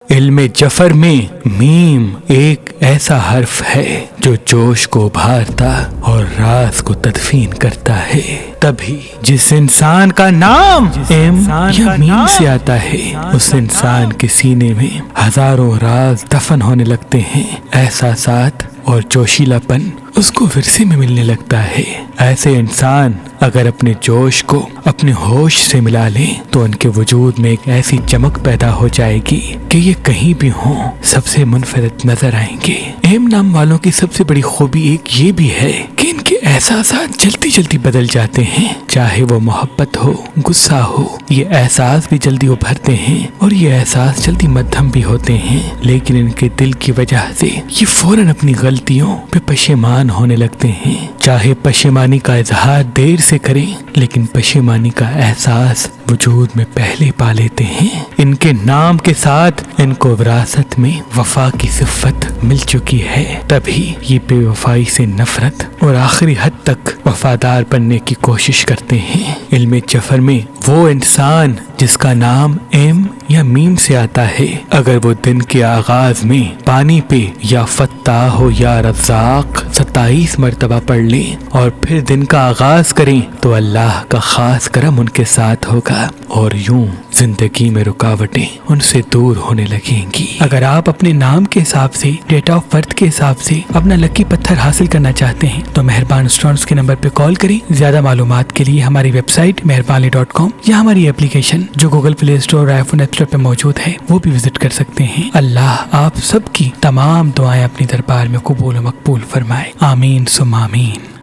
علم جفر میں میم ایک ایسا حرف ہے جو جوش کو ابھارتا اور راز کو تدفین کرتا ہے۔ تبھی جس انسان کا نام ایم یا میم سے آتا ہے اس انسان کے سینے میں ہزاروں راز دفن ہونے لگتے ہیں، احساسات اور جوشیلا پن اس کو ورثے میں ملنے لگتا ہے۔ ایسے انسان اگر اپنے جوش کو اپنے ہوش سے ملا لیں تو ان کے وجود میں ایک ایسی چمک پیدا ہو جائے گی کہ یہ کہیں بھی ہوں سب سے منفرد نظر آئیں گے۔ ایم نام والوں کی سب سے بڑی خوبی ایک یہ بھی ہے کہ ان کے احساسات جلدی جلدی بدل جاتے ہیں، چاہے وہ محبت ہو، غصہ ہو، یہ احساس بھی جلدی ابھرتے ہیں اور یہ احساس جلدی مدھم بھی ہوتے ہیں، لیکن ان کے دل کی وجہ سے یہ فوراً اپنی غلطیوں پہ پشیمان ہونے لگتے ہیں۔ چاہے پشیمانی کا اظہار دیر سے کریں لیکن پشیمانی کا احساس وجود میں پہلے پا لیتے ہیں۔ ان کے نام کے ساتھ ان کو وراثت میں وفا کی صفت مل چکی ہے، تبھی یہ بے وفائی سے نفرت اور آخری حد تک وفادار بننے کی کوشش کرتے ہیں۔ علم جفر میں وہ انسان جس کا نام ایم یا میم سے آتا ہے اگر وہ دن کے آغاز میں پانی پہ یا فتاح ہو یا رزاق 27 مرتبہ پڑھ لیں اور پھر دن کا آغاز کریں تو اللہ کا خاص کرم ان کے ساتھ ہوگا اور یوں زندگی میں رکاوٹیں ان سے دور ہونے لگیں گی۔ اگر آپ اپنے نام کے حساب سے، ڈیٹ آف برتھ کے حساب سے اپنا لکی پتھر حاصل کرنا چاہتے ہیں تو مہربان اسٹونز کے نمبر پہ کال کریں۔ زیادہ معلومات کے لیے ہماری ویب سائٹ مہربانی.com یا ہماری اپلیکیشن جو گوگل پلے اسٹور اور آئی فون ایپ اسٹور پہ موجود ہے وہ بھی وزٹ کر سکتے ہیں۔ اللہ آپ سب کی تمام دعائیں اپنی دربار میں قبول و مقبول فرمائے، آمین ثم آمین۔